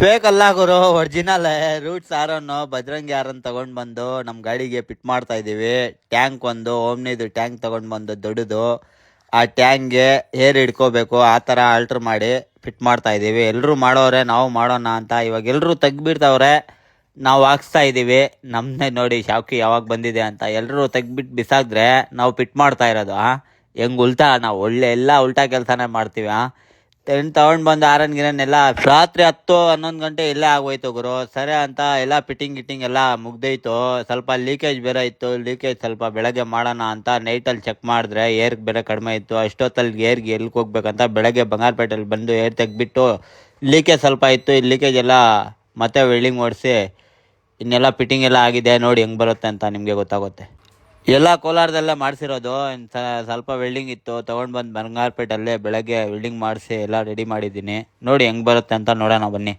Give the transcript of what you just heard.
Fake ಅಲ್ಲ ಗುರು, original roots ಆರನ್ನು Bajrangi horn ತಗೊಂಡ್ ಬಂದು ನಮ್ಮ ಗಾಡಿಗೆ ಫಿಟ್ ಮಾಡ್ತಾ ಇದೀವಿ. ಟ್ಯಾಂಕ್ ಒಂದು ಓಮ್ನಿದು ಟ್ಯಾಂಕ್ ತಗೊಂಡ್ ಬಂದು ದೊಡ್ಡದು, ಆ ಟ್ಯಾಂಕ್ಗೆ ಏರ್ ಹಿಡ್ಕೋಬೇಕು ಆ ಥರ ಆಲ್ಟ್ರ್ ಮಾಡಿ ಫಿಟ್ ಮಾಡ್ತಾ ಇದೀವಿ. ಎಲ್ಲರೂ ಮಾಡೋರೆ, ನಾವು ಮಾಡೋಣ ಅಂತ. ಇವಾಗ ಎಲ್ಲರೂ ತೆಗ್ಬಿಡ್ತಾವ್ರೆ, ನಾವು ಹಾಕ್ಸ್ತಾ ಇದೀವಿ. ನಮ್ಮನ್ನೇ ನೋಡಿ ಶಾವ್ಕಿ ಯಾವಾಗ ಬಂದಿದೆ ಅಂತ. ಎಲ್ಲರೂ ತೆಗ್ಬಿಟ್ಟು ಬಿಸಾಕಿದ್ರೆ ನಾವು ಫಿಟ್ ಮಾಡ್ತಾ ಇರೋದು. ಹೆಂಗ್ ಉಲ್ಟಾ, ನಾವು ಒಳ್ಳೆ ಎಲ್ಲ ಉಲ್ಟಾ ಕೆಲಸನೇ ಮಾಡ್ತೀವಿ. ತಗೊಂಡ್ ಬಂದು ಆರನ್ ಗಿರನ್ನೆಲ್ಲ ರಾತ್ರಿ 10-11 ಗಂಟೆ ಇಲ್ಲೇ ಆಗೋಯ್ತು ಗುರು. ಸರಿ ಅಂತ ಎಲ್ಲ ಗಿಟ್ಟಿಂಗ್ ಎಲ್ಲ ಮುಗ್ದೋಯ್ತು. ಸ್ವಲ್ಪ ಲೀಕೇಜ್ ಬೇರೆ ಇತ್ತು. ಲೀಕೇಜ್ ಸ್ವಲ್ಪ ಬೆಳಗ್ಗೆ ಮಾಡೋಣ ಅಂತ ನೈಟಲ್ಲಿ ಚೆಕ್ ಮಾಡಿದ್ರೆ ಏರ್ ಬೇರೆ ಕಡಿಮೆ ಇತ್ತು. ಅಷ್ಟೊತ್ತಲ್ಲಿ ಏರ್ಗೆ ಎಲ್ಲಿಗೆ ಹೋಗ್ಬೇಕಂತ ಬೆಳಗ್ಗೆ ಬಂಗಾರಪೇಟೆಯಲ್ಲಿ ಬಂದು ಏರ್ ತೆಗ್ಬಿಟ್ಟು ಲೀಕೇಜ್ ಸ್ವಲ್ಪ ಇತ್ತು. ಈ ಲೀಕೇಜ್ ಎಲ್ಲ ಮತ್ತೆ ವೆಲ್ಡಿಂಗ್ ಓಡಿಸಿ ಇನ್ನೆಲ್ಲ ಫಿಟ್ಟಿಂಗ್ ಎಲ್ಲ ಆಗಿದೆ. ನೋಡಿ ಹೆಂಗೆ ಬರುತ್ತೆ ಅಂತ ನಿಮಗೆ ಗೊತ್ತಾಗುತ್ತೆ. ಎಲ್ಲ ಕೋಲಾರದಲ್ಲೇ ಮಾಡಿಸಿರೋದು. ಸ್ವಲ್ಪ ವೆಲ್ಡಿಂಗ್ ಇತ್ತು, ತೊಗೊಂಡು ಬಂದು ಬಂಗಾರಪೇಟಲ್ಲೇ ಬೆಳಗ್ಗೆ ವೆಲ್ಡಿಂಗ್ ಮಾಡಿಸಿ ಎಲ್ಲ ರೆಡಿ ಮಾಡಿದ್ದೀನಿ. ನೋಡಿ ಹೆಂಗೆ ಬರುತ್ತೆ ಅಂತ ನೋಡೋಣ ಬನ್ನಿ.